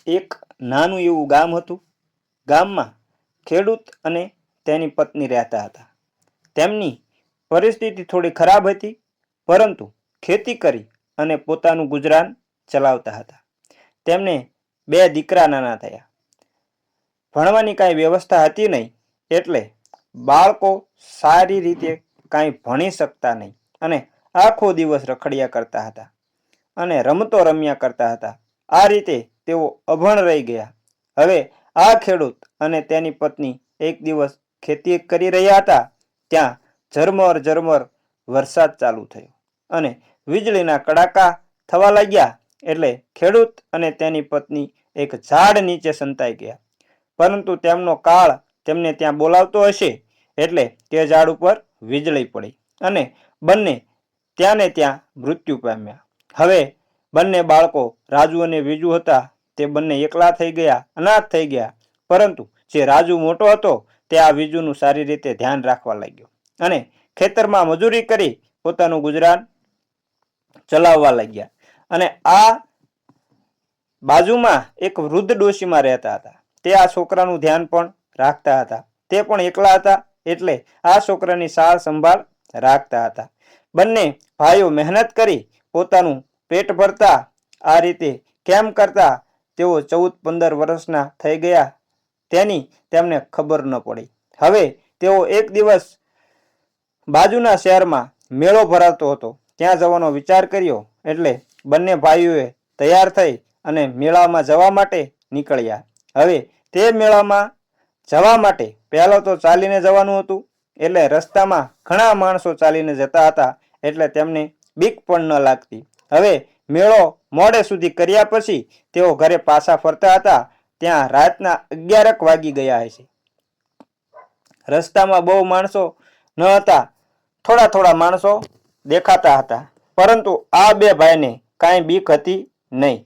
એક નાનું એવું ગામ હતું. ગામમાં ખેડૂત અને તેની પત્ની રહેતા હતા. તેમની પરિસ્થિતિ થોડી ખરાબ હતી, પરંતુ ખેતી કરી અને પોતાનું ગુજરાન ચલાવતા હતા. તેમને 2 દીકરા નાના થયા. ભણવાની કાંઈ વ્યવસ્થા હતી નહીં, એટલે બાળકો સારી રીતે કાંઈ ભણી શકતા નહીં અને આખો દિવસ રખડ્યા કરતા હતા અને રમતો રમ્યા કરતા હતા. આ રીતે તેઓ અભણ રહી ગયા. હવે આ ખેડૂત અને તેની પત્ની એક દિવસ ખેતી કરી રહ્યા હતા. ત્યાં ઝરમર વરસાદ ચાલુ થયો અને વીજળીના કડાકા થવા લાગ્યા. એટલે ખેડૂત અને તેની પત્ની એક ઝાડ નીચે સંતાઈ ગયા. પરંતુ તેમનો કાળ તેમને ત્યાં બોલાવતો હશે, એટલે તે ઝાડ ઉપર વીજળી પડી અને બંને ત્યાં ને ત્યાં મૃત્યુ પામ્યા. હવે બંને બાળકો રાજુ અને વિજુ હતા, તે બંને એકલા થઈ ગયા, અનાથ થઈ ગયા. પરંતુ જે રાજુ મોટો હતો તે આ વિજુનું સારી રીતે ધ્યાન રાખવા લાગ્યો અને ખેતરમાં મજૂરી કરી પોતાનું ગુજરાન ચલાવવા લાગ્યા. અને આ બાજુમાં એક વૃદ્ધ ડોશીમાં રહેતા હતા. તે આ છોકરાનું ધ્યાન પણ રાખતા હતા. તે પણ એકલા હતા, એટલે આ છોકરાની સાર સંભાળ રાખતા હતા. બંને ભાઈઓ મહેનત કરી પોતાનું પેટ ભરતા. આ રીતે કેમ કરતા તેઓ 14-15 વર્ષના થઈ ગયા તેની તેમને ખબર ન પડી. હવે તેઓ એક દિવસ બાજુના શહેરમાં મેળો ભરાતો હતો, ત્યાં જવાનો વિચાર કર્યો. એટલે બંને ભાઈઓએ તૈયાર થઈ અને મેળામાં જવા માટે નીકળ્યા. હવે તે મેળામાં જવા માટે પહેલાં તો ચાલીને જવાનું હતું, એટલે રસ્તામાં ઘણા માણસો ચાલીને જતા હતા, એટલે તેમને બીક પણ ન લાગતી. હવે મેળો મોડે સુધી કર્યા પછી તેઓ ઘરે પાછા ફરતા હતા. ત્યાં રાતના 11 વાગી ગયા હશે. રસ્તામાં બહુ માણસો ન હતા, થોડા માણસો દેખાતા હતા, પરંતુ આ 2 ભાઈને કાંઈ બીક હતી નહીં.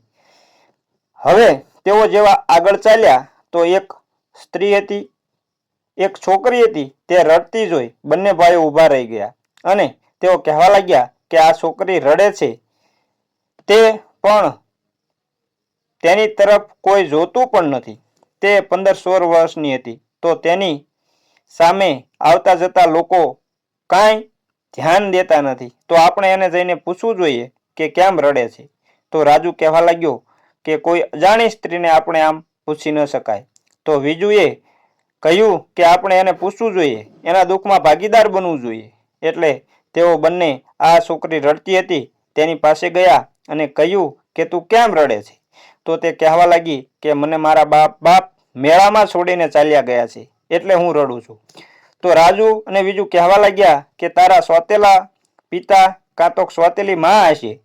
હવે તેઓ જેવા આગળ ચાલ્યા તો એક સ્ત્રી હતી, એક છોકરી હતી. તે રડતી જોઈ બંને ભાઈઓ ઊભા રહી ગયા અને તેઓ કહેવા લાગ્યા કે આ છોકરી રડે છે, તે પણ તેની તરફ કોઈ જોતું પણ નથી. તે 15-16 વર્ષની હતી, તો તેની સામે આવતા જતા લોકો કાંઈ ધ્યાન દેતા નથી. તો આપણે એને જઈને પૂછવું જોઈએ કે કેમ રડે છે. તો રાજુ કહેવા લાગ્યો કે કોઈ અજાણી સ્ત્રીને આપણે આમ પૂછી ન શકાય. તો વિજુએ કહ્યું કે આપણે એને પૂછવું જોઈએ, એના દુઃખમાં ભાગીદાર બનવું જોઈએ. એટલે તેઓ બંને આ છોકરી રડતી હતી તેની પાસે ગયા અને કહ્યું કે તું કેમ રડે છે. તો તે કહેવા લાગી કે મને મારા બાપ મેળામાં છોડીને ચાલ્યા ગયા છે, એટલે હું રડું છું. તો રાજુ અને વિજુ કહેવા લાગ્યા કે તારા સોતેલા પિતા કાં તો સોતેલી માં હશે,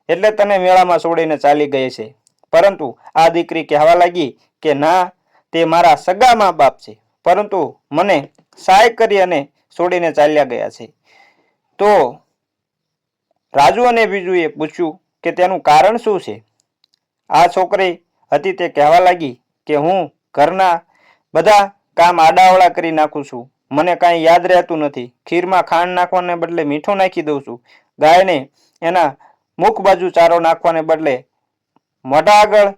એટલે તને મેળામાં છોડીને ચાલી ગઈ છે. પરંતુ આ દીકરી કહેવા લાગી કે ના, તે મારા સગા મા બાપ છે, પરંતુ મને સહાય કરી અને છોડીને ચાલ્યા ગયા છે. તો રાજુ અને વિજુએ પૂછ્યું કે તેનું કારણ શું છે. આ છોકરી હતી તે કહેવા લાગી કે હું ઘરના બધા કામ આડાવડા કરી નાખું છું, મને કાંઈ યાદ રહેતું નથી. ખીરમાં ખાંડ નાખવાને બદલે મીઠું નાખી દઉં છું. ગાયને એના મુખ બાજુ ચારો નાખવાને બદલે મોઢા આગળ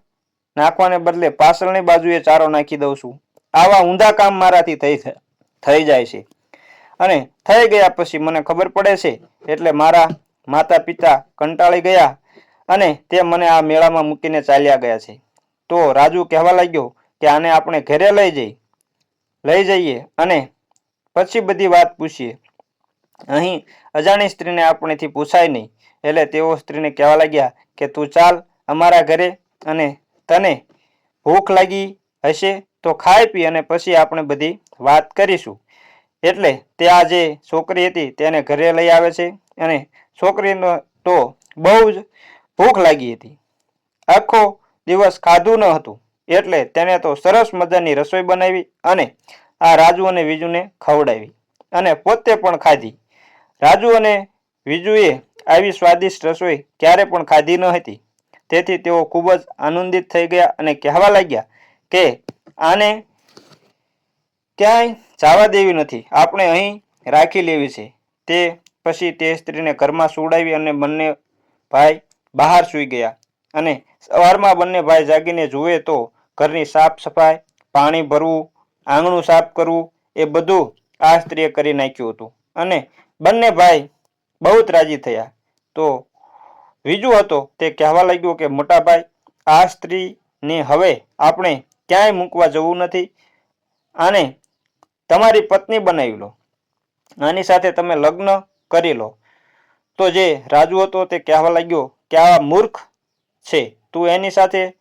નાખવાને બદલે પાછળની બાજુએ ચારો નાખી દઉં છું. આવા ઊંધા કામ મારાથી થઈ જાય છે અને થઈ ગયા પછી મને ખબર પડે છે. એટલે મારા માતા પિતા કંટાળી ગયા અને તે મને આ મેળામાં મૂકીને ચાલ્યા ગયા છે. તો રાજુ કહેવા લાગ્યો કે આને આપણે ઘરે લઈ જઈએ અને પછી બધી વાત પૂછીએ. અહીં અજાણી સ્ત્રીને આપણેથી પૂછાય નહીં. એટલે તેઓ સ્ત્રીને કહેવા લાગ્યા કે તું ચાલ અમારા ઘરે, અને તને ભૂખ લાગી હશે તો ખાઈ પી અને પછી આપણે બધી વાત કરીશું. એટલે તે આ જે છોકરી હતી તેને ઘરે લઈ આવે છે અને છોકરીનો તો બહુ જ ભૂખ લાગી હતી, આખો દિવસ ખાધું ન હતું, એટલે તેને તો સરસ મજાની રસોઈ બનાવી અને આ રાજુ અને વિજુને ખવડાવી અને પોતે પણ ખાધી. રાજુ અને વિજુએ આવી સ્વાદિષ્ટ રસોઈ ક્યારે પણ ખાધી ન હતી, તેથી તેઓ ખૂબ જ આનંદિત થઈ ગયા અને કહેવા લાગ્યા કે આને ક્યાંય જવા દેવી નથી, આપણે અહીં રાખી લેવી છે. તે પછી તે સ્ત્રીને ઘરમાં સુવડાવી અને બંને ભાઈ બહાર સૂઈ ગયા. અને સવારમાં બંને ભાઈ જાગીને જુએ તો ઘરની સાફ સફાઈ, પાણી ભરવું, આંગણું સાફ કરવું એ બધું આ સ્ત્રીએ કરી નાખ્યું હતું. અને બંને ભાઈ બહુ જ રાજી થયા. તો બીજું હતો તે કહેવા લાગ્યો કે મોટા ભાઈ, આ સ્ત્રીને હવે આપણે ક્યાંય મૂકવા જવું નથી. આને તમારી પત્ની બનાવી લો, આની સાથે તમે લગ્ન કરી લો. તો જે રાજુ હતો તે કહેવા લાગ્યો કે આ મૂર્ખ છે, તું એની સાથે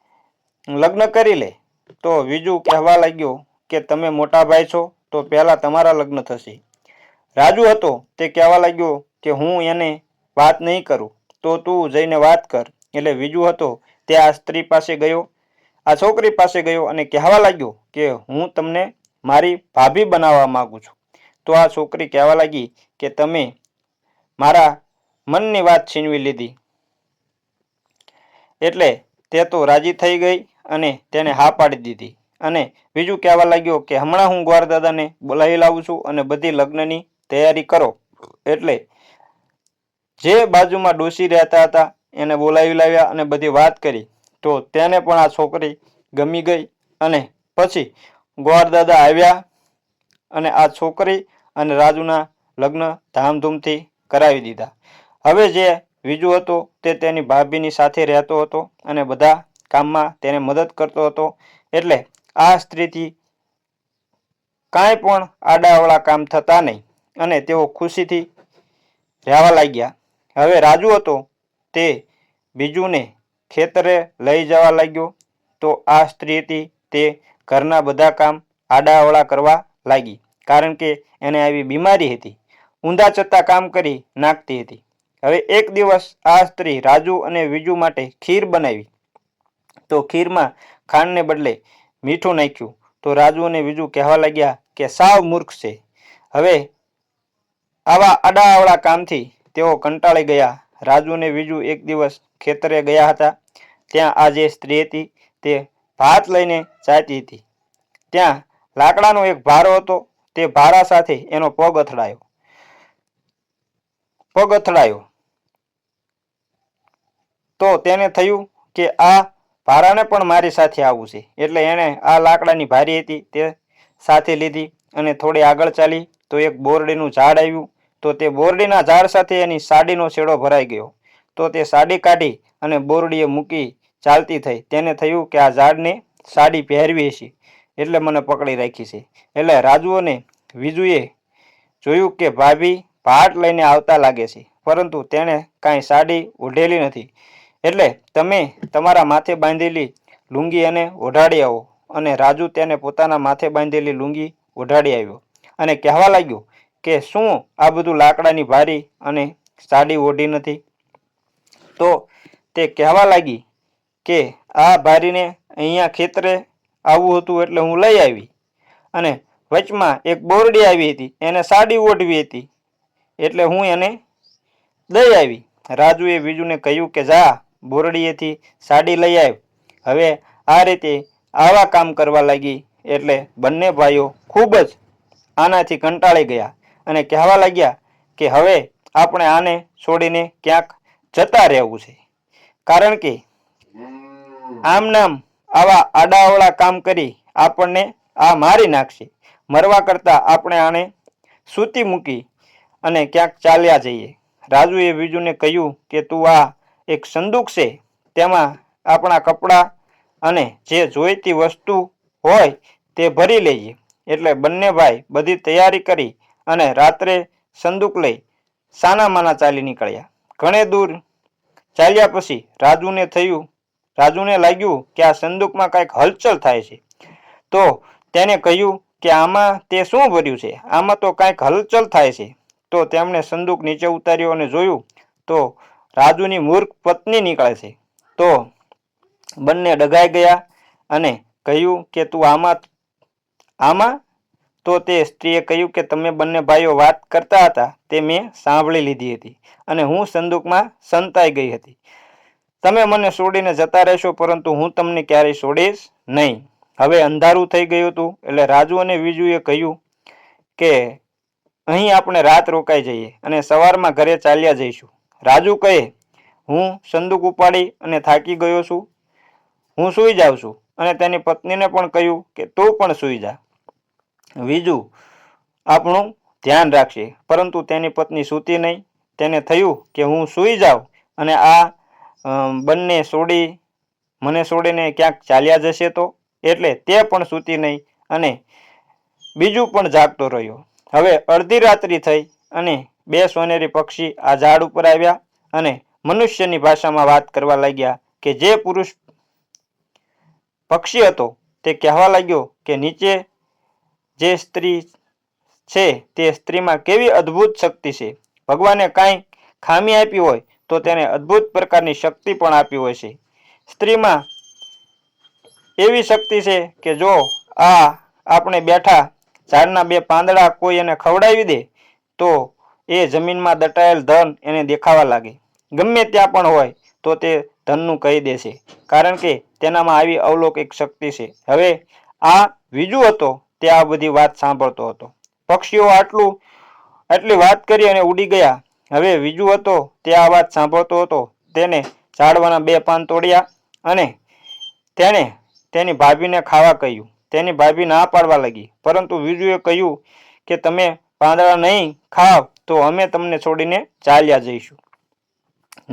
લગ્ન કરી લે. તો બીજું કહેવા લાગ્યો કે તમે મોટા ભાઈ છો તો પહેલા તમારા લગ્ન થશે. રાજુ હતો તે કહેવા લાગ્યો કે હું એને વાત નહીં કરું, તો તું જઈને વાત કર. એટલે બીજું હતો તે આ સ્ત્રી પાસે ગયો, આ છોકરી પાસે ગયો અને કહેવા લાગ્યો કે હું તમને મારી ભાભી બનાવવા માંગુ છું. તો આ છોકરી કહેવા લાગી કે તમે મારા મનની વાત છીનવી લીધી. એટલે તે તો રાજી થઈ ગઈ અને તેને હા પાડી દીધી. અને બીજું કહેવા લાગ્યો કે હમણાં હું ગોરદાદાને બોલાવી લાવું છું અને બધી લગ્નની તૈયારી કરો. એટલે જે બાજુમાં ડોસી રહેતા હતા એને બોલાવી લાવ્યા અને બધી વાત કરી. તો તેને પણ આ છોકરી ગમી ગઈ અને પછી ગોરદાદા આવ્યા અને આ છોકરી અને રાજુના લગ્ન ધામધૂમથી કરાવી દીધા. હવે જે બીજું હતો તે તેની ભાભીની સાથે રહેતો હતો અને બધા કામમાં તેને મદદ કરતો હતો. એટલે આ સ્ત્રીથી કાંઈ પણ આડાઅવળા કામ થતા નહીં અને તેઓ ખુશીથી રહેવા લાગ્યા. હવે રાજુ હતો તે બીજુને ખેતરે લઈ જવા લાગ્યો. તો આ સ્ત્રી હતી તે ઘરના બધા કામ આડાઅવળા કરવા લાગી, કારણ કે એને આવી બીમારી હતી, ઊંધા ચત્તા કામ કરી નાખતી હતી. હવે એક દિવસ આ સ્ત્રી રાજુ અને બીજુ માટે ખીર બનાવી. તો ખીરમાં ખાંડને બદલે મીઠું નાખ્યું. તો રાજુ અને બીજુ કહેવા લાગ્યા કે સાવ મૂર્ખ છે. હવે આવા આડાઅવળા કામથી તેઓ કંટાળી ગયા. રાજુ અને બીજુ એક દિવસ ખેતરે ગયા હતા. ત્યાં આ જે સ્ત્રી હતી તે ભાત લઈને જાતી હતી. ત્યાં લાકડાનો એક ભારો હતો. તે ભારા સાથે એનો પગ અથડાયો. તો તેને થયું કે આ ભારાને પણ મારી સાથે આવવું છે. એટલે એણે આ લાકડાની ભારી હતી તે સાથે લીધી અને થોડી આગળ ચાલી તો એક બોરડીનું ઝાડ આવ્યું. તો તે બોરડીના ઝાડ સાથે એની સાડીનો છેડો ભરાઈ ગયો. તો તે સાડી કાઢી અને બોરડીએ મૂકી ચાલતી થઈ. તેને થયું કે આ ઝાડને સાડી પહેરવી છે એટલે મને પકડી રાખી છે. એટલે રાજુ અને વિજુએ જોયું કે ભાભી ભાટ લઈને આવતા લાગે છે, પરંતુ તેણે કાંઈ સાડી ઓઢેલી નથી. એટલે તમે તમારા માથે બાંધેલી લુંગી એને ઓઢાડી આવો. અને રાજુ તેને પોતાના માથે બાંધેલી લુંગી ઓઢાડી આવ્યો અને કહેવા લાગ્યો કે શું આ બધું લાકડાની ભારી અને સાડી ઓઢી નથી? તો તે કહેવા લાગી કે આ ભારીને અહીંયા ખેતરે આવવું હતું એટલે હું લઈ આવી, અને વચમાં એક બોરડી આવી હતી એને સાડી ઓઢવી હતી એટલે હું એને દઈ આવી. રાજુએ બીજુને કહ્યું કે જા બોરડીએથી સાડી લઈ આવ. હવે આ રીતે આવા કામ કરવા લાગી એટલે બંને ભાઈઓ ખૂબ જ આનાથી કંટાળી ગયા અને કહેવા લાગ્યા કે હવે આપણે આને છોડીને ક્યાંક જતા રહેવું છે, કારણ કે આમ નામ આવા આડાઅવળા કામ કરી આપણને આ મારી નાખશે. મરવા કરતાં આપણે આને સૂતી મૂકી અને ક્યાંક ચાલ્યા જઈએ. રાજુએ બીજુને કહ્યું કે તું આ એક સંદૂક છે, તેમાં આપણા કપડાં અને જે જોઈતી વસ્તુ હોય તે ભરી લઈએ. એટલે બંને ભાઈ બધી તૈયારી કરી અને રાત્રે સંદૂક લઈ સાનામાના ચાલી નીકળ્યા. ઘણે દૂર ચાલ્યા પછી રાજુને લાગ્યું કે આ સંદૂકમાં કંઈક હલચલ થાય છે. તો તેને કહ્યું કે આમાં તે શું ભર્યું છે? આમાં તો કાંઈક હલચલ થાય છે. તો તેમણે સંદૂક નીચે ઉતાર્યો અને જોયું તો રાજુની મૂર્ખ પત્ની નીકળે છે. તો બંને ડઘાઈ ગયા અને કહ્યું કે તું આમાં? તો તે સ્ત્રીએ કહ્યું કે તમે બંને ભાઈઓ વાત કરતા હતા તે મેં સાંભળી લીધી હતી અને હું સંદૂકમાં સંતાઈ ગઈ હતી. તમે મને છોડીને જતા રહેશો, પરંતુ હું તમને ક્યારેય છોડીશ નહીં. હવે અંધારું થઈ ગયું હતું એટલે રાજુ અને વિજુએ કહ્યું કે અહીં આપણે રાત રોકાઈ જઈએ અને સવારમાં ઘરે ચાલ્યા જઈશું. રાજુ કહે હું સંદૂક ઉપાડી અને થાકી ગયો છું, હું સૂઈ જાઉં છું. અને તેની પત્નીને પણ કહ્યું કે તું પણ સૂઈ જા, વિજુ આપણું ધ્યાન રાખશે. પરંતુ તેની પત્ની સૂતી નહીં. તેને થયું કે હું સૂઈ જાઉં અને આ બંને મને છોડીને ક્યાંક ચાલ્યા જશે તો, એટલે તે પણ સૂતી નહીં અને બીજું પણ જાગતો રહ્યો. હવે અડધી રાત્રિ થઈ અને બે સોનેરી પક્ષી આ ઝાડ ઉપર આવ્યા અને મનુષ્યની ભાષામાં વાત કરવા લાગ્યા કે જે પુરુષ પક્ષી હતો તે કહેવા લાગ્યો કે નીચે જે સ્ત્રી છે તે સ્ત્રીમાં કેવી અદ્ભુત શક્તિ છે. ભગવાને કાંઈ ખામી આપી હોય તો તેને અદ્ભુત પ્રકારની શક્તિ પણ આપી હોય છે. સ્ત્રીમાં એવી શક્તિ છે કે જો આપણે બેઠા ઝાડના બે પાંદડા કોઈ એને ખવડાવી દે તો એ જમીનમાં દટાયેલ ધન એને દેખાવા લાગે. ગમે ત્યાં પણ હોય તો તે ધનનું કહી દેશે, કારણ કે તેનામાં આવી અલૌકિક શક્તિ છે. હવે આ વિજુ હતો તે આ બધી વાત સાંભળતો હતો. પક્ષીઓ આટલી વાત કરી અને ઉડી ગયા. હવે વિજુ હતો તે આ વાત સાંભળતો હતો. તેને ઝાડવાના બે પાન તોડ્યા અને તેણે તેની ભાભીને ખાવા કહ્યું. તેની ભાભી ના પાડવા લાગી, પરંતુ વિજુએ કહ્યું કે તમે પાંદડા નહીં ખાવ તો અમે તમને છોડીને ચાલ્યા જઈશું,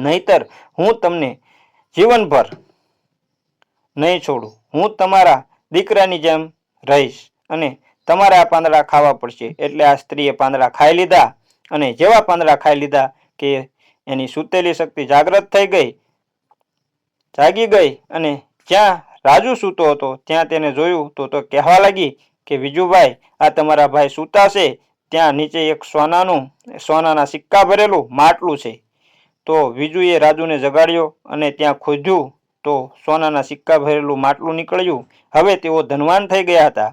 નહીતર હું તમને જીવનભર નહીં છોડું. હું તમારા દીકરાની જેમ રહીશ અને તમારે આ પાંદડા ખાવા પડશે. એટલે આ સ્ત્રીએ પાંદડા ખાઈ લીધા અને જેવા પાંદડા ખાઈ લીધા કે એની સૂતેલી શક્તિ જાગી ગઈ અને જ્યાં રાજુ સૂતો હતો ત્યાં તેને જોયું તો કહેવા લાગી કે વિજુભાઈ, આ તમારા ભાઈ સૂતા છે, ત્યાં નીચે એક સોનાના સિક્કા ભરેલું માટલું છે. તો વિજુએ રાજુને જગાડ્યો અને ત્યાં ખોદ્યું તો સોનાના સિક્કા ભરેલું માટલું નીકળ્યું. હવે તેઓ ધનવાન થઈ ગયા હતા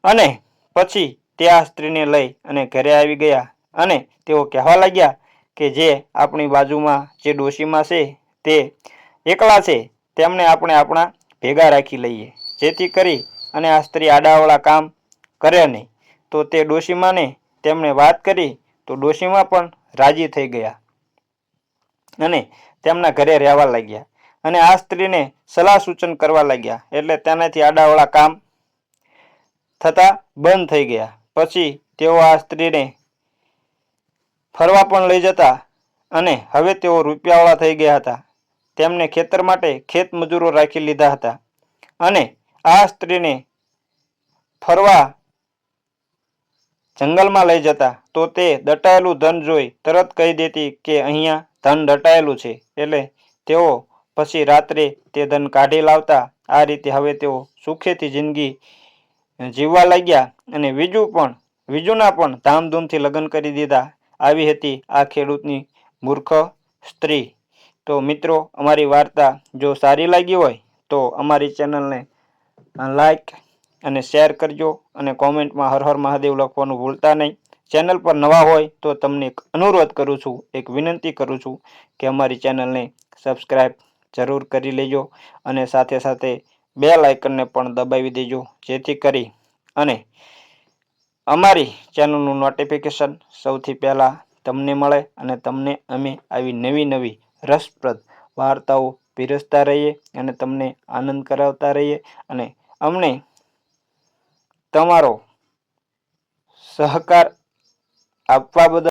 અને પછી તે આ સ્ત્રીને લઈ અને ઘરે આવી ગયા અને તેઓ કહેવા લાગ્યા કે જે આપણી બાજુમાં જે ડોશીમાં છે તે એકલા છે, તેમને આપણે આપણા ભેગા રાખી લઈએ, જેથી કરી અને આ સ્ત્રી આડાવાળા કામ કરે નહીં. તો તે ડોશીમાને તેમણે વાત કરી તો ડોશીમા પણ રાજી થઈ ગયા અને તેમના ઘરે રહેવા લાગ્યા અને આ સ્ત્રીને સલાહ સૂચન કરવા લાગ્યા. એટલે તેનાથી આડાવાળા કામ થતા બંધ થઈ ગયા. પછી તેઓ આ સ્ત્રીને ફરવા પણ લઈ જતા અને હવે તેઓ રૂપિયાવાળા થઈ ગયા હતા. તેમને ખેતર માટે ખેત મજૂરો રાખી લીધા હતા અને આ સ્ત્રીને ફરવા જંગલમાં લઈ જતા તો તે દટાયેલું ધન જોઈ તરત કહી દેતી કે અહીંયા ધન દટાયેલું છે. એટલે તેઓ પછી રાત્રે તે ધન કાઢી લાવતા. આ રીતે હવે તેઓ સુખેથી જિંદગી જીવવા લાગ્યા અને વિજુના પણ ધામધૂમથી લગ્ન કરી દીધા. આવી હતી આ ખેડૂતની મૂર્ખ સ્ત્રી. તો મિત્રો, અમારી વાર્તા જો સારી લાગી હોય તો અમારી ચેનલને લાઈક અને શેર કરજો અને કોમેન્ટમાં હર હર મહાદેવ લખવાનું ભૂલતા નહીં. ચેનલ પર નવા હોય તો તમને એક અનુરોધ કરું છું, એક વિનંતી કરું છું કે અમારી ચેનલને સબસ્ક્રાઈબ જરૂર કરી લેજો અને સાથે સાથે બેલ આઇકનને પણ દબાવી દેજો, જેથી કરી અને અમારી ચેનલનું નોટિફિકેશન સૌથી પહેલાં તમને મળે અને તમને અમે આવી નવી રસપ્રદ વાર્તાઓ પીરસતા રહીએ અને તમને આનંદ કરાવતા રહીએ અને અમને તમારો સહકાર આપવા બદલ